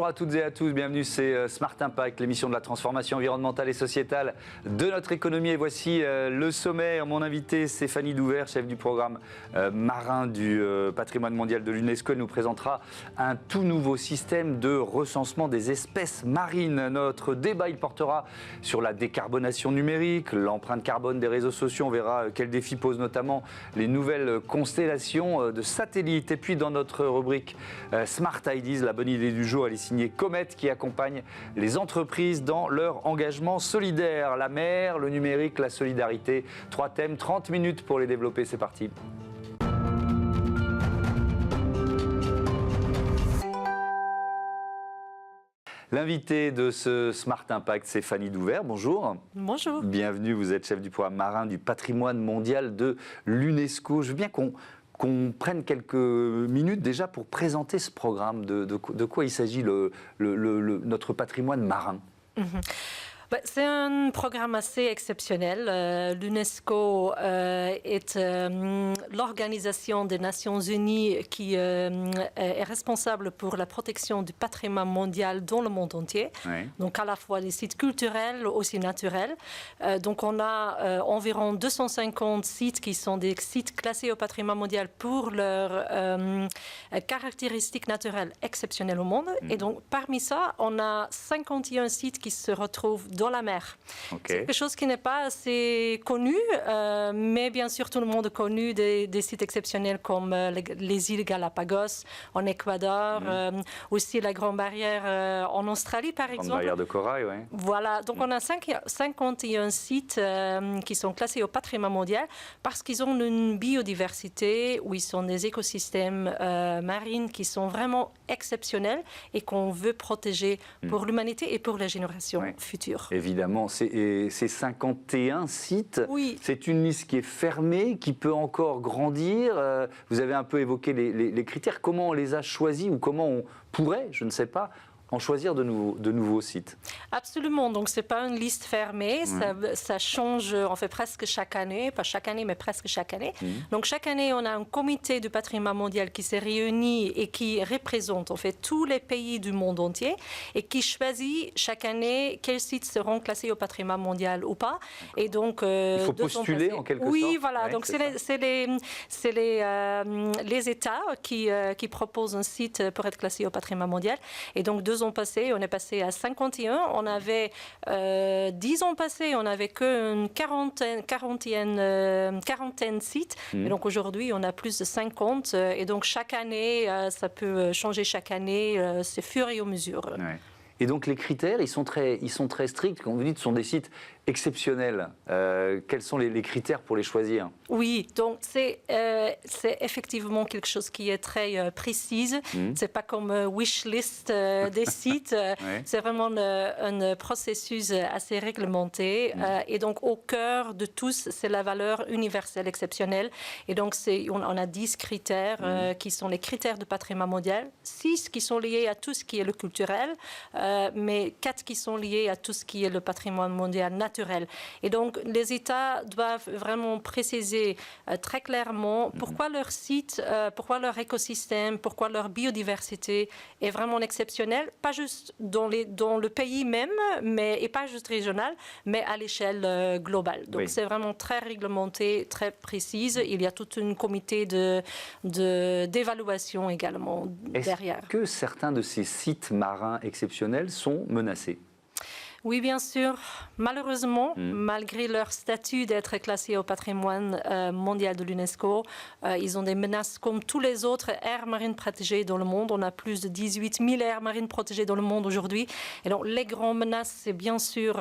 Bonjour à toutes et à tous, bienvenue, c'est Smart Impact, l'émission de la transformation environnementale et sociétale de notre économie. Et voici le sommaire. Mon invité, Stéphanie Douvert, chef du programme marin du patrimoine mondial de l'UNESCO, nous présentera un tout nouveau système de recensement des espèces marines. Notre débat, il portera sur la décarbonation numérique, l'empreinte carbone des réseaux sociaux. On verra quels défis posent notamment les nouvelles constellations de satellites. Et puis dans notre rubrique Smart Ideas, la bonne idée du jour, elle est signée Comet, qui accompagne les entreprises dans leur engagement solidaire. La mer, le numérique, la solidarité. 3 thèmes, 30 minutes pour les développer. C'est parti. L'invité de ce Smart Impact, c'est Fanny Douvert. Bonjour. Bonjour. Bienvenue, vous êtes chef du programme marin du patrimoine mondial de l'UNESCO. Je veux bien qu'on prenne quelques minutes déjà pour présenter ce programme. De quoi il s'agit, notre patrimoine marin? C'est un programme assez exceptionnel. L'UNESCO est l'organisation des Nations Unies qui est responsable pour la protection du patrimoine mondial dans le monde entier. Oui. Donc à la fois les sites culturels, aussi naturels. Donc on a environ 250 sites qui sont des sites classés au patrimoine mondial pour leurs caractéristiques naturelles exceptionnelles au monde. Et donc parmi ça, on a 51 sites qui se retrouvent dans la mer. Okay. C'est quelque chose qui n'est pas assez connu, mais bien sûr tout le monde a connu des sites exceptionnels comme les îles Galapagos en Équateur, aussi la Grande Barrière en Australie par exemple. Grande Barrière de corail, oui. Voilà, donc on a 51 sites qui sont classés au patrimoine mondial parce qu'ils ont une biodiversité où ils sont des écosystèmes marins qui sont vraiment exceptionnels et qu'on veut protéger pour l'humanité et pour les générations futures. Évidemment, ces 51 sites, oui. C'est une liste qui est fermée, qui peut encore grandir. Vous avez un peu évoqué les critères. Comment on les a choisis ou comment on pourrait, je ne sais pas, en choisir de nouveaux sites? Absolument, donc ce n'est pas une liste fermée, ça change, on fait presque chaque année, pas chaque année, mais presque chaque année. Donc chaque année, on a un comité du patrimoine mondial qui se réunit et qui représente en fait tous les pays du monde entier et qui choisit chaque année quels sites seront classés au patrimoine mondial ou pas. Et donc, il faut postuler en quelque sorte. Oui, voilà, donc c'est les États qui proposent un site pour être classé au patrimoine mondial. Et donc 2 ans passés, on est passé à 51. On avait 10 ans passés, on n'avait qu'une quarantaine de sites. Et donc aujourd'hui, on a plus de 50. Et donc chaque année, ça peut changer chaque année, c'est fur et à mesure. Ouais. Et donc les critères, ils sont très stricts. Quand vous dites, ce sont des sites exceptionnels. Quels sont les critères pour les choisir? Oui, donc c'est effectivement quelque chose qui est très précis. C'est pas comme wish list des sites. C'est vraiment un processus assez réglementé. Et donc au cœur de tous, c'est la valeur universelle exceptionnelle. Et donc on a 10 critères qui sont les critères de patrimoine mondial, 6 qui sont liés à tout ce qui est le culturel, mais 4 qui sont liés à tout ce qui est le patrimoine mondial naturel. Et donc, les États doivent vraiment préciser très clairement pourquoi leur site, pourquoi leur écosystème, pourquoi leur biodiversité est vraiment exceptionnelle, pas juste dans le pays même, et pas juste régional, mais à l'échelle globale. Donc, c'est vraiment très réglementé, très précise. Il y a tout un comité d'évaluation également derrière. Est-ce que certains de ces sites marins exceptionnels sont menacés? Oui, bien sûr. Malheureusement, malgré leur statut d'être classés au patrimoine mondial de l'UNESCO, ils ont des menaces comme tous les autres aires marines protégées dans le monde. On a plus de 18 000 aires marines protégées dans le monde aujourd'hui. Et donc, les grandes menaces, c'est bien sûr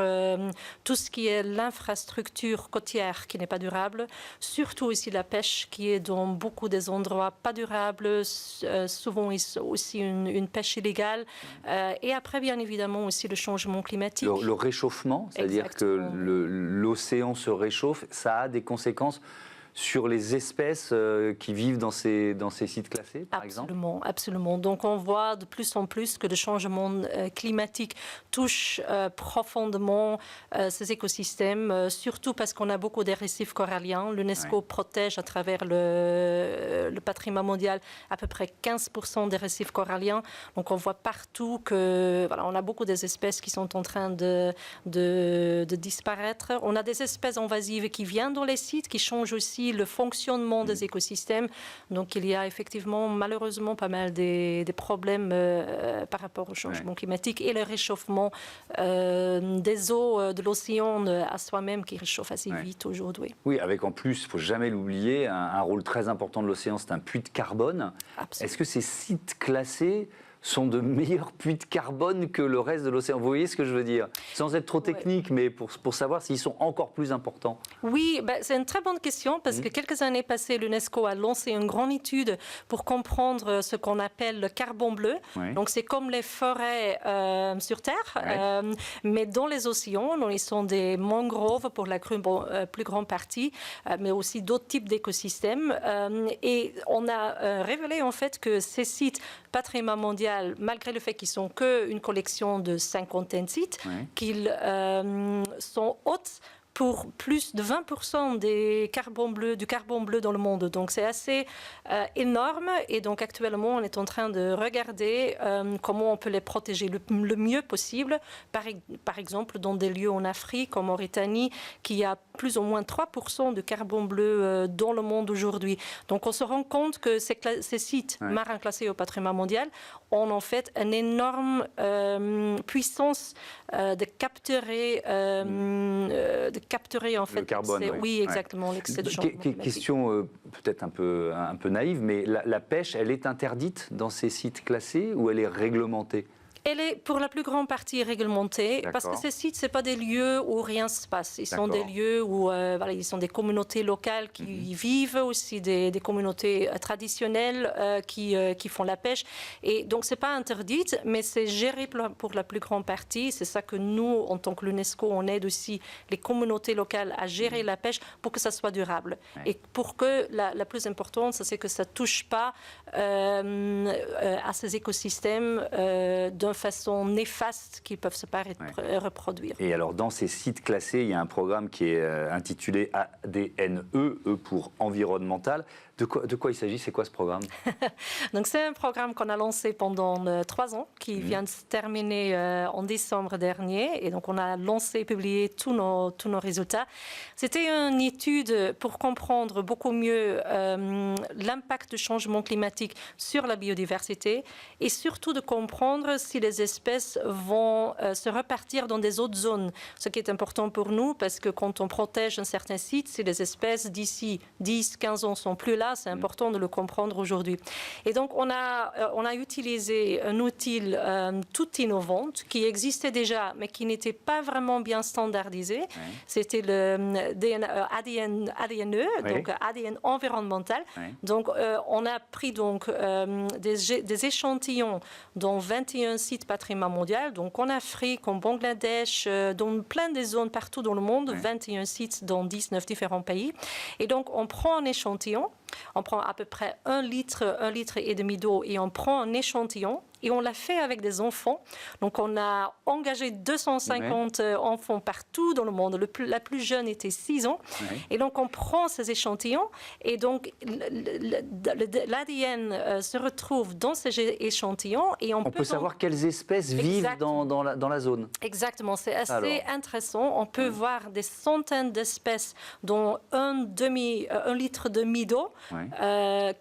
tout ce qui est l'infrastructure côtière qui n'est pas durable, surtout aussi la pêche qui est dans beaucoup des endroits pas durables, souvent aussi une pêche illégale. Et après, bien évidemment, aussi le changement climatique. Le réchauffement, c'est-à-dire que l'océan se réchauffe, ça a des conséquences sur les espèces qui vivent dans ces sites classés, par exemple ? Absolument. Donc on voit de plus en plus que le changement climatique touche profondément ces écosystèmes, surtout parce qu'on a beaucoup de récifs coralliens. L'UNESCO protège à travers le patrimoine mondial à peu près 15% des récifs coralliens. Donc on voit partout que on a beaucoup des espèces qui sont en train de disparaître. On a des espèces invasives qui viennent dans les sites, qui changent aussi le fonctionnement des écosystèmes. Donc il y a effectivement malheureusement pas mal des problèmes par rapport au changement climatique et le réchauffement des eaux de l'océan à soi-même qui réchauffe assez vite aujourd'hui. Oui, avec en plus, il ne faut jamais l'oublier, un rôle très important de l'océan, c'est un puits de carbone. Absolument. Est-ce que ces sites classés sont de meilleurs puits de carbone que le reste de l'océan? Vous voyez ce que je veux dire? Sans être trop technique, mais pour savoir s'ils sont encore plus importants. Oui, c'est une très bonne question parce que quelques années passées, l'UNESCO a lancé une grande étude pour comprendre ce qu'on appelle le carbone bleu. Donc c'est comme les forêts sur Terre, mais dans les océans. Donc, ils sont des mangroves pour la plus grande partie, mais aussi d'autres types d'écosystèmes. Et on a révélé en fait que ces sites patrimoine mondial, malgré le fait qu'ils sont qu'une collection de 50 sites, qu'ils sont hautes pour plus de 20% du carbone bleu dans le monde. Donc c'est assez énorme et donc actuellement on est en train de regarder comment on peut les protéger le mieux possible. Par exemple dans des lieux en Afrique, en Mauritanie, qui a plus ou moins 3% de carbone bleu dans le monde aujourd'hui. Donc on se rend compte que ces sites marins classés au patrimoine mondial ont en fait une énorme puissance de capturer en fait le carbone. Oui, exactement, l'excès de changement climatique. Question peut-être un peu naïve, mais la pêche, elle est interdite dans ces sites classés ou elle est réglementée? Elle est pour la plus grande partie réglementée parce que ces sites, ce pas des lieux où rien se passe. Ils sont des lieux où ils sont des communautés locales qui y vivent, aussi des communautés traditionnelles qui font la pêche. Et donc, ce n'est pas interdit, mais c'est géré pour la plus grande partie. C'est ça que nous, en tant que l'UNESCO, on aide aussi les communautés locales à gérer la pêche pour que ça soit durable. Et pour que la plus importante, c'est que ça ne touche pas à ces écosystèmes d'une façon néfaste qui peuvent se pas reproduire. Et alors, dans ces sites classés, il y a un programme qui est intitulé ADNE, E pour environnemental. De quoi il s'agit? C'est quoi ce programme? Donc, c'est un programme qu'on a lancé pendant 3 ans, qui vient de se terminer en décembre dernier. Et donc, on a lancé et publié tous nos résultats. C'était une étude pour comprendre beaucoup mieux l'impact du changement climatique sur la biodiversité et surtout de comprendre si les espèces vont se repartir dans des autres zones. Ce qui est important pour nous, parce que quand on protège un certain site, si les espèces d'ici 10-15 ans sont plus là, c'est important de le comprendre aujourd'hui. Et donc, on a utilisé un outil tout innovant qui existait déjà, mais qui n'était pas vraiment bien standardisé. C'était le ADNE, donc ADN environnemental. Donc, on a pris donc, des échantillons dans 21 sites patrimoine mondial, donc en Afrique, en Bangladesh, dans plein de zones partout dans le monde, 21 sites dans 19 différents pays. Et donc, on prend un échantillon, on prend à peu près 1 litre et demi d'eau et on prend un échantillon et on l'a fait avec des enfants. Donc, on a engagé 250 enfants partout dans le monde. La plus jeune était 6 ans. Et donc, on prend ces échantillons et donc l'ADN se retrouve dans ces échantillons et on peut savoir quelles espèces vivent dans la zone. Exactement, c'est assez intéressant. On peut voir des centaines d'espèces, dont 1 litre demi d'eau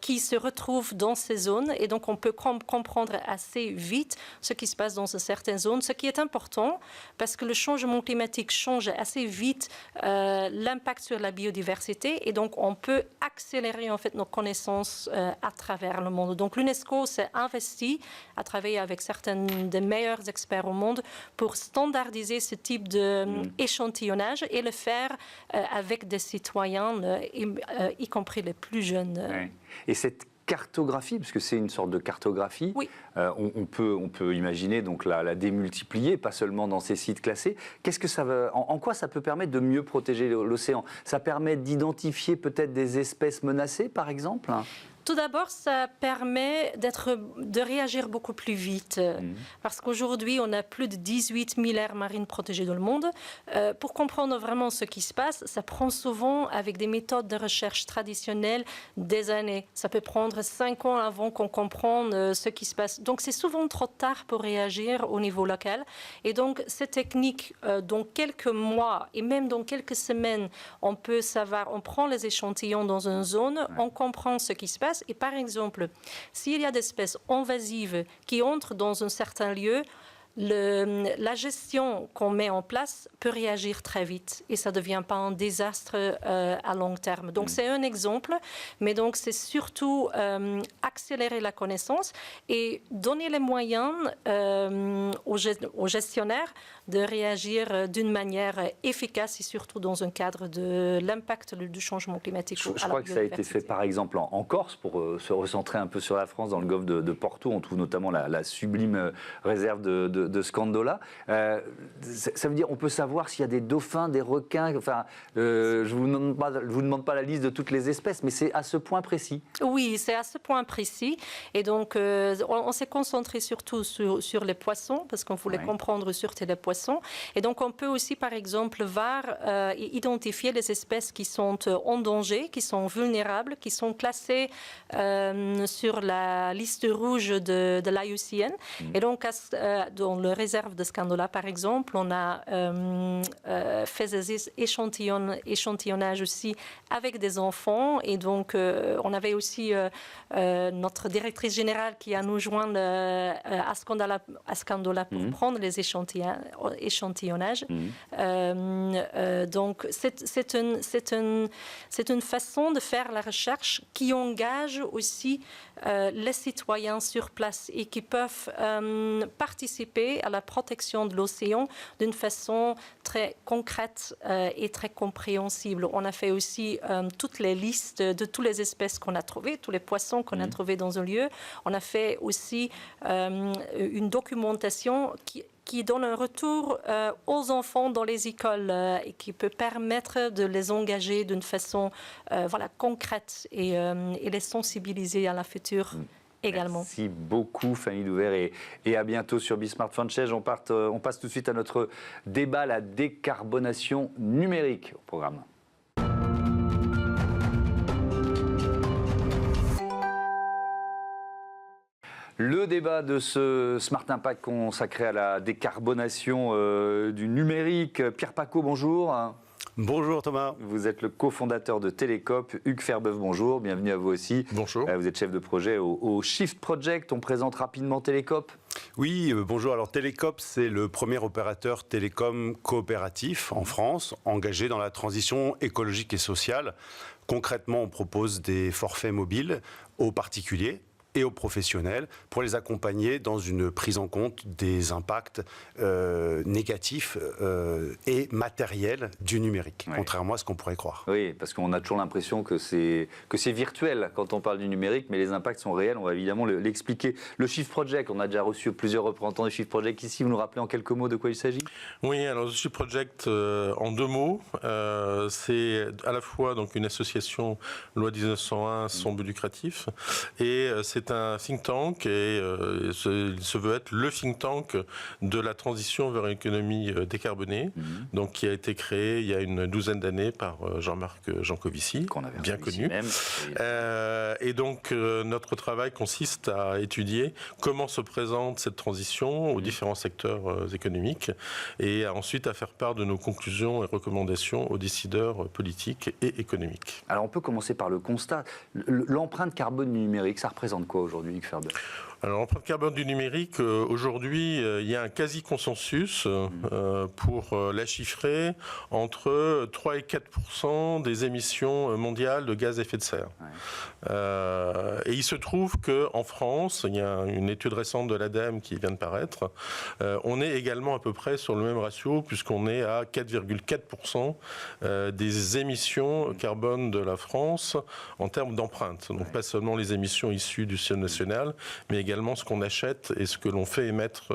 qui se retrouvent dans ces zones. Et donc, on peut comprendre assez vite ce qui se passe dans certaines zones, ce qui est important parce que le changement climatique change assez vite l'impact sur la biodiversité et donc on peut accélérer en fait nos connaissances à travers le monde. Donc l'UNESCO s'est investi à travailler avec certains des meilleurs experts au monde pour standardiser ce type d'échantillonnage et le faire avec des citoyens, y compris les plus jeunes. Et cette cartographie, parce que c'est une sorte de cartographie. Oui. On peut imaginer donc la démultiplier, pas seulement dans ces sites classés. Qu'est-ce que ça va, en quoi ça peut permettre de mieux protéger l'océan? Ça permet d'identifier peut-être des espèces menacées, par exemple? Tout d'abord, ça permet de réagir beaucoup plus vite. Parce qu'aujourd'hui, on a plus de 18 000 aires marines protégées dans le monde. Pour comprendre vraiment ce qui se passe, ça prend souvent, avec des méthodes de recherche traditionnelles, des années. Ça peut prendre 5 ans avant qu'on comprenne ce qui se passe. Donc, c'est souvent trop tard pour réagir au niveau local. Et donc, cette technique, dans quelques mois et même dans quelques semaines, on peut savoir, on prend les échantillons dans une zone, on comprend ce qui se passe. Et par exemple, s'il y a des espèces invasives qui entrent dans un certain lieu, la gestion qu'on met en place peut réagir très vite et ça ne devient pas un désastre à long terme. Donc c'est un exemple, mais donc c'est surtout accélérer la connaissance et donner les moyens aux gestionnaires de réagir d'une manière efficace et surtout dans un cadre de l'impact du changement climatique. Je crois que ça a été fait par exemple en Corse, pour se recentrer un peu sur la France, dans le golfe de Porto. On trouve notamment la sublime réserve de Scandola. Ça veut dire on peut savoir s'il y a des dauphins, des requins. Enfin, je ne vous demande pas la liste de toutes les espèces, mais c'est à ce point précis. Oui, c'est à ce point précis. Et donc, on s'est concentré surtout sur les poissons, parce qu'on voulait comprendre surtout les poissons. Et donc, on peut aussi, par exemple, voir et identifier les espèces qui sont en danger, qui sont vulnérables, qui sont classées sur la liste rouge de l'IUCN. Et donc, dans le réserve de Scandola, par exemple, on a fait des échantillonnages aussi avec des enfants. Et donc, on avait aussi notre directrice générale qui a nous joint à Scandola pour prendre les échantillonnages. Donc, c'est une façon de faire la recherche qui engage aussi les citoyens sur place et qui peuvent participer à la protection de l'océan d'une façon très concrète et très compréhensible. On a fait aussi toutes les listes de toutes les espèces qu'on a trouvées, tous les poissons qu'on a trouvés dans un lieu. On a fait aussi une documentation qui donne un retour aux enfants dans les écoles et qui peut permettre de les engager d'une façon concrète et les sensibiliser à la future. Également. Merci beaucoup Fanny Douvert et à bientôt sur Bismart Franchise. On passe tout de suite à notre débat, la décarbonation numérique au programme. Le débat de ce Smart Impact consacré à la décarbonation du numérique. Pierre Pacaud, bonjour. Bonjour Thomas. Vous êtes le cofondateur de Télécope. Hugues Ferbeuf, bonjour. Bienvenue à vous aussi. Bonjour. Vous êtes chef de projet au Shift Project. On présente rapidement Télécope. Oui, bonjour. Alors Télécope, c'est le premier opérateur télécom coopératif en France, engagé dans la transition écologique et sociale. Concrètement, on propose des forfaits mobiles aux particuliers et aux professionnels pour les accompagner dans une prise en compte des impacts négatifs et matériels du numérique, contrairement à ce qu'on pourrait croire. Oui, parce qu'on a toujours l'impression que c'est virtuel quand on parle du numérique, mais les impacts sont réels, on va évidemment l'expliquer. Le Shift Project, on a déjà reçu plusieurs représentants du Shift Project ici, vous nous rappelez en quelques mots de quoi il s'agit? Oui, alors le Shift Project, en deux mots, c'est à la fois donc, une association loi 1901 sans but lucratif, et c'est un think tank et il se veut être le think tank de la transition vers une économie décarbonée, donc qui a été créé il y a une douzaine d'années par Jean-Marc Jancovici, bien connu. Et donc notre travail consiste à étudier comment se présente cette transition aux différents secteurs économiques et ensuite à faire part de nos conclusions et recommandations aux décideurs politiques et économiques. Alors on peut commencer par le constat. L'empreinte carbone numérique, ça représente quoi aujourd'hui, Hugues Ferbeuf ? Alors, l'empreinte carbone du numérique, aujourd'hui, il y a un quasi-consensus pour la chiffrer entre 3 et 4% des émissions mondiales de gaz à effet de serre. Ouais. Et il se trouve qu'en France, il y a une étude récente de l'ADEME qui vient de paraître, on est également à peu près sur le même ratio, puisqu'on est à 4,4% des émissions carbone de la France en termes d'empreinte. Donc, pas seulement les émissions issues du ciel national, mais également ce qu'on achète et ce que l'on fait émettre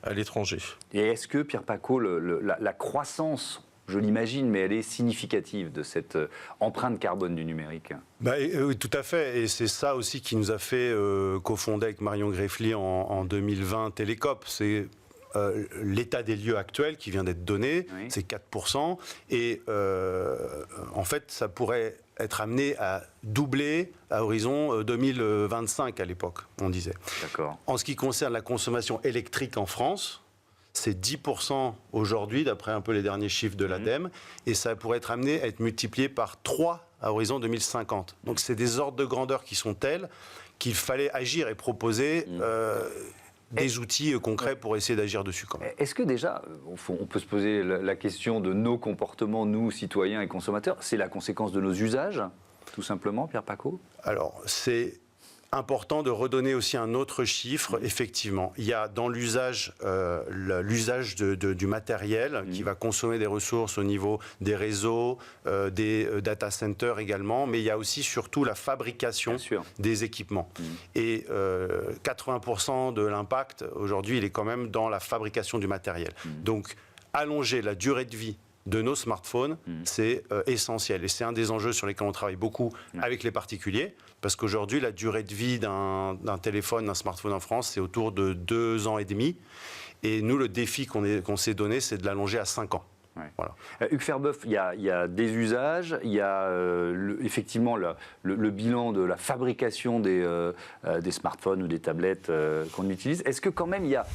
à l'étranger. Et est-ce que, Pierre Pacaud, la croissance, je l'imagine, mais elle est significative de cette empreinte carbone du numérique? Oui, tout à fait. Et c'est ça aussi qui nous a fait cofonder avec Marion Greffly en 2020 Télécop. C'est l'état des lieux actuel qui vient d'être donné, oui. C'est 4%. Et en fait, ça pourrait être amené à doubler à horizon 2025 à l'époque, on disait. D'accord. En ce qui concerne la consommation électrique en France, c'est 10% aujourd'hui, d'après un peu les derniers chiffres de l'ADEME, et ça pourrait être amené à être multiplié par 3 à horizon 2050. Donc c'est des ordres de grandeur qui sont tels qu'il fallait agir et proposer des outils concrets pour essayer d'agir dessus quand même. Est-ce que déjà, on peut se poser la question de nos comportements, nous, citoyens et consommateurs, c'est la conséquence de nos usages, tout simplement, Pierre Pacaud? Alors, c'est important de redonner aussi un autre chiffre. Effectivement, il y a dans l'usage du matériel qui va consommer des ressources au niveau des réseaux, des data centers également, mais il y a aussi surtout la fabrication des équipements. Et 80% de l'impact, aujourd'hui, il est quand même dans la fabrication du matériel. Donc, allonger la durée de vie de nos smartphones, c'est essentiel. Et c'est un des enjeux sur lesquels on travaille beaucoup avec les particuliers, parce qu'aujourd'hui, la durée de vie d'un téléphone, d'un smartphone en France, c'est autour de 2 ans et demi. Et nous, le défi qu'on s'est donné, c'est de l'allonger à 5 ans. Ouais. Voilà. Hugues Ferbeuf, il y a des usages, il y a effectivement le bilan de la fabrication des smartphones ou des tablettes qu'on utilise. Est-ce que quand même il y a,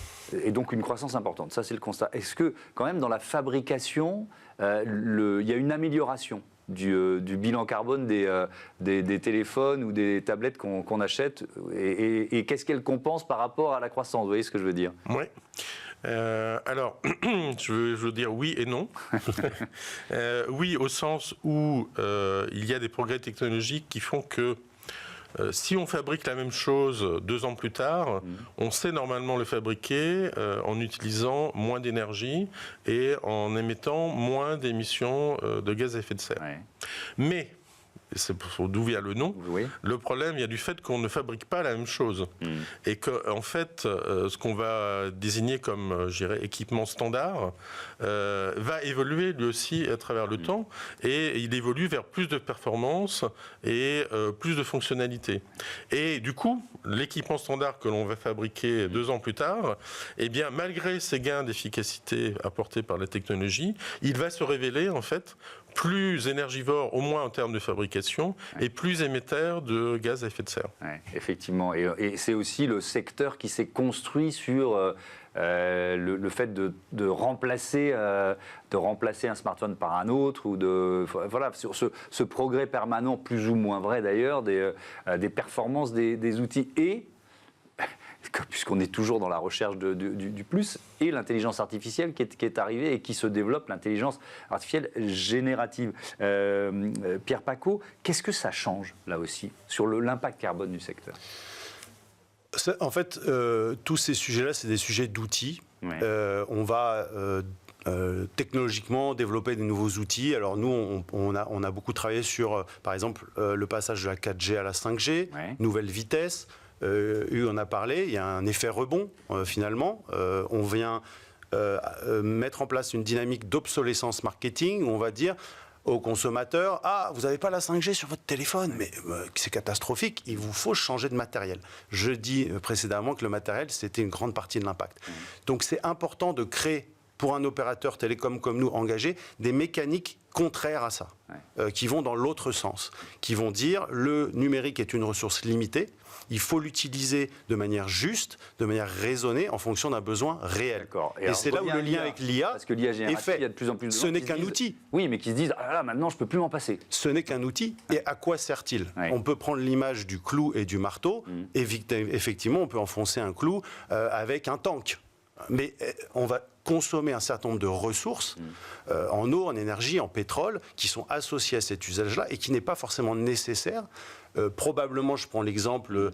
et donc une croissance importante, ça c'est le constat, est-ce que quand même dans la fabrication, il y a une amélioration du bilan carbone des téléphones ou des tablettes qu'on achète et qu'est-ce qu'elle compense par rapport à la croissance? Vous voyez ce que je veux dire? Oui. Alors, je veux dire oui et non. Oui, au sens où il y a des progrès technologiques qui font que si on fabrique la même chose 2 ans plus tard, on sait normalement le fabriquer en utilisant moins d'énergie et en émettant moins d'émissions de gaz à effet de serre. Ouais. Mais c'est d'où vient le nom. Oui. Le problème vient du fait qu'on ne fabrique pas la même chose. Et qu'en fait, ce qu'on va désigner comme, je dirais, équipement standard, va évoluer lui aussi à travers le temps. Et il évolue vers plus de performance et plus de fonctionnalité. Et du coup, l'équipement standard que l'on va fabriquer 2 ans plus tard, eh bien, malgré ces gains d'efficacité apportés par la technologie, il va se révéler, en fait, plus énergivore, au moins en termes de fabrication, et plus émetteur de gaz à effet de serre. Ouais, effectivement. Et c'est aussi le secteur qui s'est construit sur le fait de remplacer un smartphone par un autre, ou voilà, sur ce progrès permanent, plus ou moins vrai d'ailleurs, des performances des outils et puisqu'on est toujours dans la recherche du plus, et l'intelligence artificielle qui est arrivée et qui se développe, l'intelligence artificielle générative. Pierre Pacaud, qu'est-ce que ça change, là aussi, sur l'impact carbone du secteur? En fait, tous ces sujets-là, c'est des sujets d'outils. Ouais. On va technologiquement développer des nouveaux outils. Alors nous, on a beaucoup travaillé sur, par exemple, le passage de la 4G à la 5G, nouvelle vitesse. Hugues en a parlé, il y a un effet rebond finalement. On vient mettre en place une dynamique d'obsolescence marketing où on va dire aux consommateurs: ah, vous n'avez pas la 5G sur votre téléphone, mais c'est catastrophique, il vous faut changer de matériel. Je dis précédemment que le matériel, c'était une grande partie de l'impact. Donc c'est important de créer pour un opérateur télécom comme nous engagé, des mécaniques contraires à ça, qui vont dans l'autre sens, qui vont dire le numérique est une ressource limitée, il faut l'utiliser de manière juste, de manière raisonnée, en fonction d'un besoin réel. Et c'est là où le lien avec l'IA est fait. Il y a de plus en plus de Ce n'est qu'un outil. Oui, mais qui se disent, ah là, maintenant, je ne peux plus m'en passer. Ce n'est qu'un outil. Et à quoi sert-il? On peut prendre l'image du clou et du marteau, et effectivement, on peut enfoncer un clou avec un tank. Mais on va consommer un certain nombre de ressources en eau, en énergie, en pétrole, qui sont associées à cet usage-là et qui n'est pas forcément nécessaire. Probablement, je prends l'exemple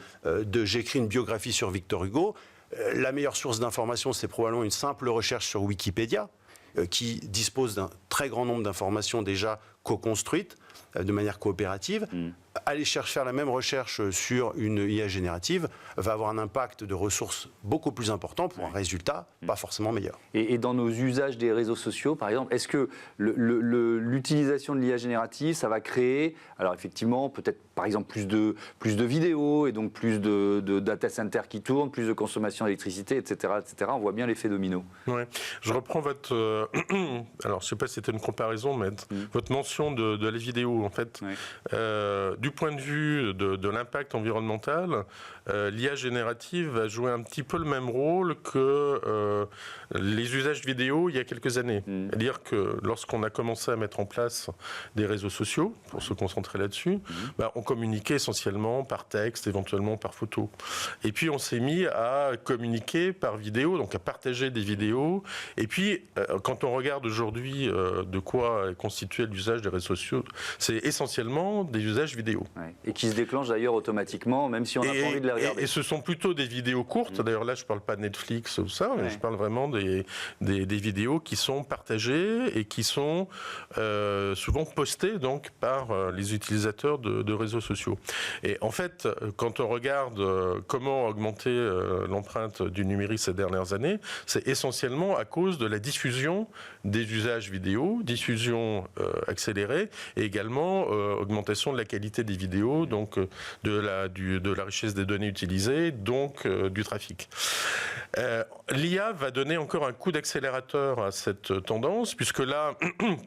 j'écris une biographie sur Victor Hugo. La meilleure source d'information, c'est probablement une simple recherche sur Wikipédia, qui dispose d'un très grand nombre d'informations déjà co-construites, de manière coopérative. Aller faire la même recherche sur une IA générative va avoir un impact de ressources beaucoup plus important pour un résultat pas forcément meilleur. Et dans nos usages des réseaux sociaux, par exemple, est-ce que l'utilisation de l'IA générative, ça va créer, alors effectivement, peut-être par exemple plus de vidéos et donc plus de data centers qui tournent, plus de consommation d'électricité, etc., etc. On voit bien l'effet domino. Ouais. Je reprends votre... alors, je ne sais pas si c'était une comparaison, mais votre mention de la vidéo, en fait. Du point de vue de l'impact environnemental, l'IA générative va jouer un petit peu le même rôle que les usages vidéo il y a quelques années. C'est-à-dire que lorsqu'on a commencé à mettre en place des réseaux sociaux, pour se concentrer là-dessus, on communiquait essentiellement par texte, éventuellement par photo. Et puis on s'est mis à communiquer par vidéo, donc à partager des vidéos. Et puis, quand on regarde aujourd'hui de quoi est constitué l'usage des réseaux sociaux, c'est essentiellement des usages vidéo. Et qui se déclenchent d'ailleurs automatiquement, même si on n'a pas envie de les regarder. Et ce sont plutôt des vidéos courtes. D'ailleurs, là, je ne parle pas de Netflix ou ça, mais je parle vraiment des vidéos qui sont partagées et qui sont souvent postées donc, par les utilisateurs de réseaux sociaux. Et en fait, quand on regarde comment augmenter l'empreinte du numérique ces dernières années, c'est essentiellement à cause de la diffusion des usages vidéo, diffusion accélérée, et également augmentation de la qualité des vidéos, donc de la richesse des données utilisées, donc du trafic. L'IA va donner encore un coup d'accélérateur à cette tendance, puisque là,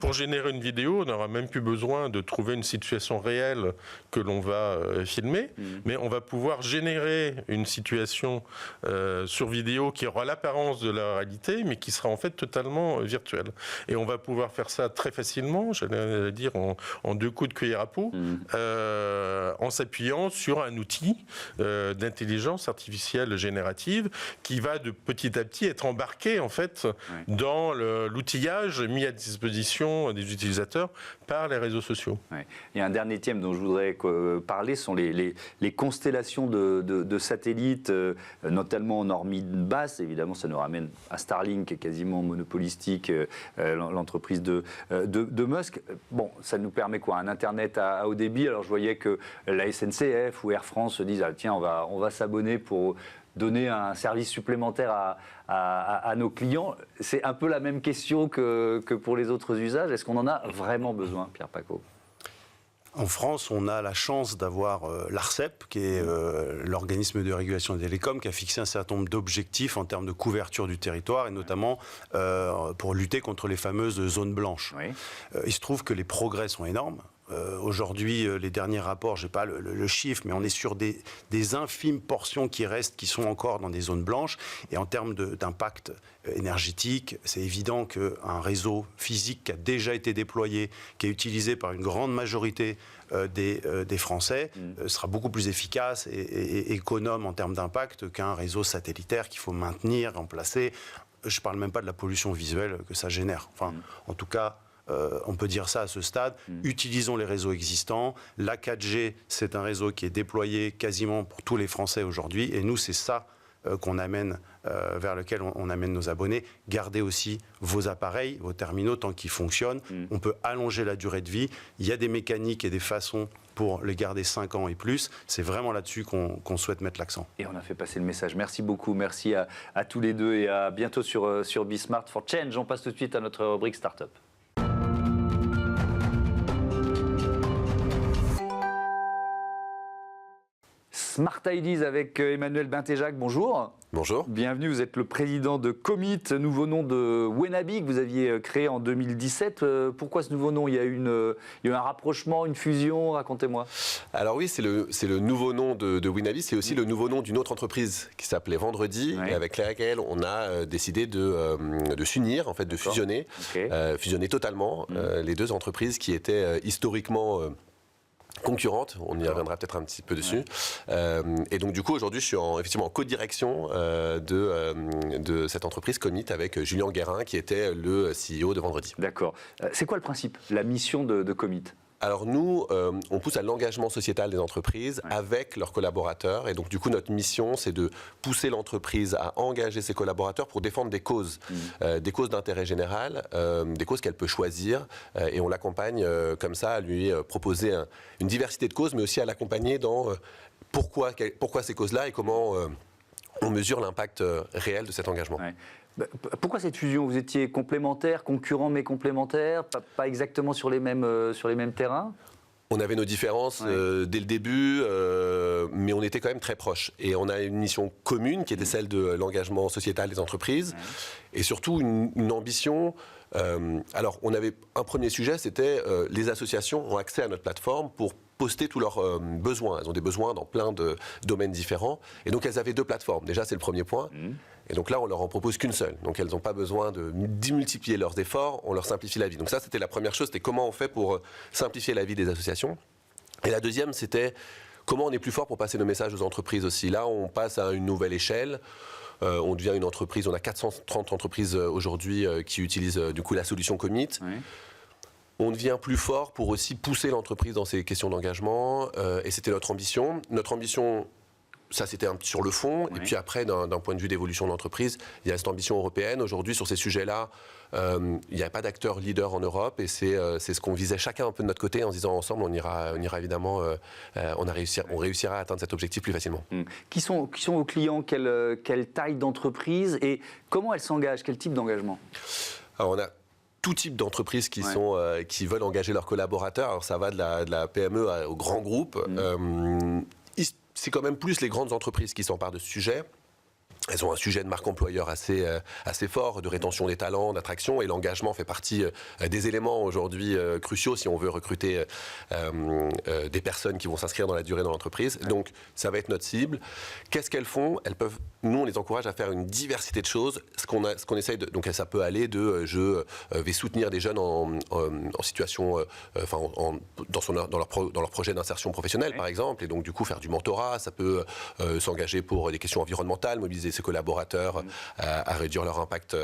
pour générer une vidéo, on n'aura même plus besoin de trouver une situation réelle que l'on va filmer, mais on va pouvoir générer une situation sur vidéo qui aura l'apparence de la réalité, mais qui sera en fait totalement virtuelle. Et on va pouvoir faire ça très facilement, j'allais dire en 2 coups de cuillère à peau, en s'appuyant sur un outil d'intelligence artificielle générative qui va de petit à petit être embarqué en fait dans l'outillage mis à disposition des utilisateurs par les réseaux sociaux. Il y a un dernier thème dont je voudrais parler, sont les constellations de satellites, notamment en orbite basse. Évidemment, ça nous ramène à Starlink, qui est quasiment monopolistique, l'entreprise de Musk. Bon, ça nous permet quoi? Un Internet à haut débit. Alors, je voyais que la SNCF ou Air France se disent, ah, tiens, on va s'abonner pour donner un service supplémentaire à nos clients. C'est un peu la même question que pour les autres usages. Est-ce qu'on en a vraiment besoin, Pierre Pacaud? En France, on a la chance d'avoir l'ARCEP, qui est l'organisme de régulation des télécoms, qui a fixé un certain nombre d'objectifs en termes de couverture du territoire, et notamment pour lutter contre les fameuses zones blanches. Il se trouve que les progrès sont énormes. Aujourd'hui, les derniers rapports, je n'ai pas le chiffre, mais on est sur des infimes portions qui restent, qui sont encore dans des zones blanches. Et en termes d'impact énergétique, c'est évident qu'un réseau physique qui a déjà été déployé, qui est utilisé par une grande majorité des Français, sera beaucoup plus efficace et économe en termes d'impact qu'un réseau satellitaire qu'il faut maintenir, remplacer. Je ne parle même pas de la pollution visuelle que ça génère. Enfin, en tout cas, on peut dire ça à ce stade. Utilisons les réseaux existants. La 4G, c'est un réseau qui est déployé quasiment pour tous les Français aujourd'hui. Et nous, c'est ça qu'on amène, vers lequel on amène nos abonnés. Gardez aussi vos appareils, vos terminaux, tant qu'ils fonctionnent. On peut allonger la durée de vie. Il y a des mécaniques et des façons pour les garder 5 ans et plus. C'est vraiment là-dessus qu'on souhaite mettre l'accent. Et on a fait passer le message. Merci beaucoup. Merci à tous les deux et à bientôt sur Be Smart for Change. On passe tout de suite à notre rubrique Startup. Smart Ideas avec Emmanuel Bintéjac, bonjour. Bonjour. Bienvenue, vous êtes le président de Commit, nouveau nom de Wenabi que vous aviez créé en 2017. Pourquoi ce nouveau nom ? Il y a eu un rapprochement, une fusion, racontez-moi. Alors oui, c'est le nouveau nom de Wenabi, c'est aussi le nouveau nom d'une autre entreprise qui s'appelait Vendredi, et avec laquelle on a décidé de s'unir, en fait, de fusionner, fusionner totalement les deux entreprises qui étaient historiquement concurrentes, on y reviendra peut-être un petit peu dessus. Et donc du coup aujourd'hui je suis effectivement en co-direction de cette entreprise Commit avec Julien Guérin qui était le CEO de Vendredi. D'accord. C'est quoi le principe, la mission de Commit ? Alors nous, on pousse à l'engagement sociétal des entreprises avec leurs collaborateurs. Et donc du coup, notre mission, c'est de pousser l'entreprise à engager ses collaborateurs pour défendre des causes d'intérêt général, des causes qu'elle peut choisir. Et on l'accompagne comme ça, à lui proposer une diversité de causes, mais aussi à l'accompagner dans pourquoi ces causes-là et comment on mesure l'impact réel de cet engagement. Ouais. Pourquoi cette fusion ? Vous étiez complémentaires, concurrents mais complémentaires, pas exactement sur les mêmes terrains ? On avait nos différences dès le début, mais on était quand même très proches. Et on a une mission commune qui était celle de l'engagement sociétal des entreprises et surtout une ambition. Alors, on avait un premier sujet, c'était les associations ont accès à notre plateforme pour poster tous leurs besoins. Elles ont des besoins dans plein de domaines différents. Et donc, elles avaient deux plateformes. Déjà, c'est le premier point. Et donc là, on leur en propose qu'une seule. Donc elles n'ont pas besoin de démultiplier leurs efforts, on leur simplifie la vie. Donc ça, c'était la première chose, c'était comment on fait pour simplifier la vie des associations. Et la deuxième, c'était comment on est plus fort pour passer nos messages aux entreprises aussi. Là, on passe à une nouvelle échelle. On devient une entreprise, on a 430 entreprises aujourd'hui qui utilisent du coup la solution Commit. Oui. On devient plus fort pour aussi pousser l'entreprise dans ces questions d'engagement. Et c'était notre ambition. Notre ambition... Ça, c'était sur le fond. Oui. Et puis après, d'un point de vue d'évolution de l'entreprise, il y a cette ambition européenne. Aujourd'hui, sur ces sujets-là, il n'y a pas d'acteur leader en Europe. Et c'est ce qu'on visait chacun un peu de notre côté en se disant ensemble, on ira évidemment, on réussira à atteindre cet objectif plus facilement. Qui sont vos clients ? Quelle taille d'entreprise ? Et comment elles s'engagent ? Quel type d'engagement ? Alors, on a tout type d'entreprises qui veulent engager leurs collaborateurs. Alors, ça va de la PME au grand groupe. C'est quand même plus les grandes entreprises qui s'emparent de ce sujet. Elles ont un sujet de marque employeur assez fort, de rétention des talents, d'attraction, et l'engagement fait partie des éléments aujourd'hui cruciaux si on veut recruter des personnes qui vont s'inscrire dans la durée dans l'entreprise. Donc ça va être notre cible. Qu'est-ce qu'elles font ? Nous, on les encourage à faire une diversité de choses. Ce qu'on essaye de, donc ça peut aller de je vais soutenir des jeunes en situation, dans leur projet d'insertion professionnelle, par exemple, et donc du coup faire du mentorat. Ça peut s'engager pour des questions environnementales, mobiliser ses collaborateurs à réduire leur impact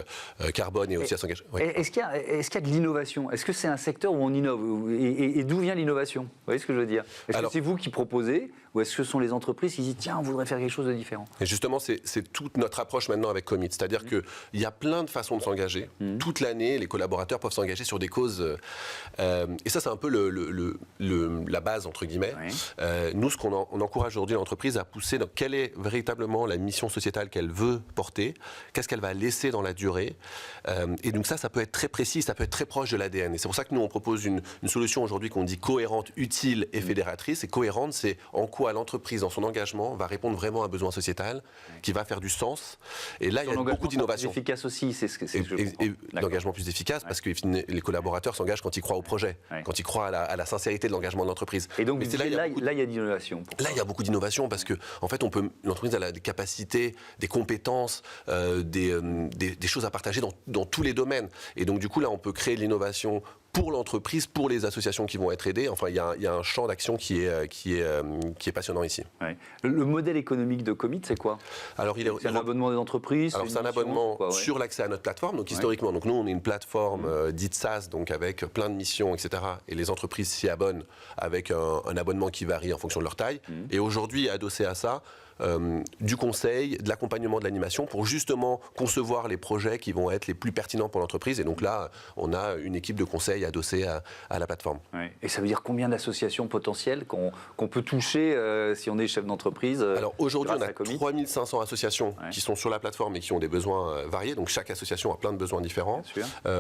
carbone et aussi à s'engager. Oui. Est-ce qu'il y a de l'innovation ? Est-ce que c'est un secteur où on innove ? Et d'où vient l'innovation ? Vous voyez ce que je veux dire ? Est-ce que c'est vous qui proposez ou est-ce que ce sont les entreprises qui disent tiens, on voudrait faire quelque chose de différent ? Et justement, c'est toute notre approche maintenant avec Commit. C'est-à-dire qu'il y a plein de façons de s'engager. Toute l'année, les collaborateurs peuvent s'engager sur des causes. Et ça, c'est un peu la base, entre guillemets. Nous, on encourage aujourd'hui l'entreprise à pousser dans quelle est véritablement la mission sociétale qu'elle veut porter, qu'est-ce qu'elle va laisser dans la durée. Et donc ça peut être très précis, ça peut être très proche de l'ADN. Et c'est pour ça que nous, on propose une solution aujourd'hui qu'on dit cohérente, utile et fédératrice. Et cohérente, c'est en quoi l'entreprise, dans son engagement, va répondre vraiment à un besoin sociétal, qui va faire du sens. Et là, il y a beaucoup d'innovation. Plus efficace aussi, c'est ce que je comprends. Et l'engagement plus efficace, parce que les collaborateurs s'engagent quand ils croient au projet, quand ils croient à la sincérité de l'engagement de l'entreprise. Et donc, là, il y a de l'innovation. Là, il y a beaucoup d'innovation, parce que, en fait, l'entreprise a des capacités, des compétences, des choses à partager dans tous les domaines. Et donc, du coup, là, on peut créer de l'innovation pour l'entreprise, pour les associations qui vont être aidées. Enfin, il y a un champ d'action qui est passionnant ici. Ouais. Le modèle économique de Commit, c'est quoi ? Alors, c'est un abonnement des entreprises. Alors, c'est un abonnement sur l'accès à notre plateforme. Donc, historiquement, nous, on est une plateforme dite SaaS, donc avec plein de missions, etc. Et les entreprises s'y abonnent avec un abonnement qui varie en fonction de leur taille. Et aujourd'hui, adossé à ça, du conseil, de l'accompagnement, de l'animation pour justement concevoir les projets qui vont être les plus pertinents pour l'entreprise. Et donc là, on a une équipe de conseil adossée à la plateforme. Ouais. Et ça veut dire combien d'associations potentielles qu'on peut toucher si on est chef d'entreprise? Alors aujourd'hui, on a 3500 associations qui sont sur la plateforme et qui ont des besoins variés. Donc chaque association a plein de besoins différents,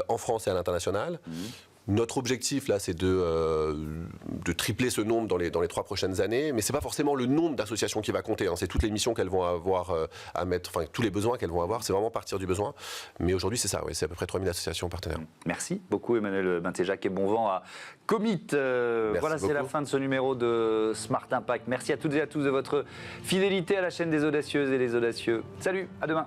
en France et à l'international. Notre objectif, là, c'est de tripler ce nombre dans les 3 prochaines années. Mais ce n'est pas forcément le nombre d'associations qui va compter. Hein. C'est toutes les missions qu'elles vont avoir à mettre, enfin, tous les besoins qu'elles vont avoir. C'est vraiment partir du besoin. Mais aujourd'hui, c'est ça. Oui, c'est à peu près 3000 associations partenaires. Merci beaucoup, Emmanuel Bintéjac, et bon vent à Commit. Voilà, c'est la fin de ce numéro de Smart Impact. Merci à toutes et à tous de votre fidélité à la chaîne des audacieuses et des audacieux. Salut, à demain.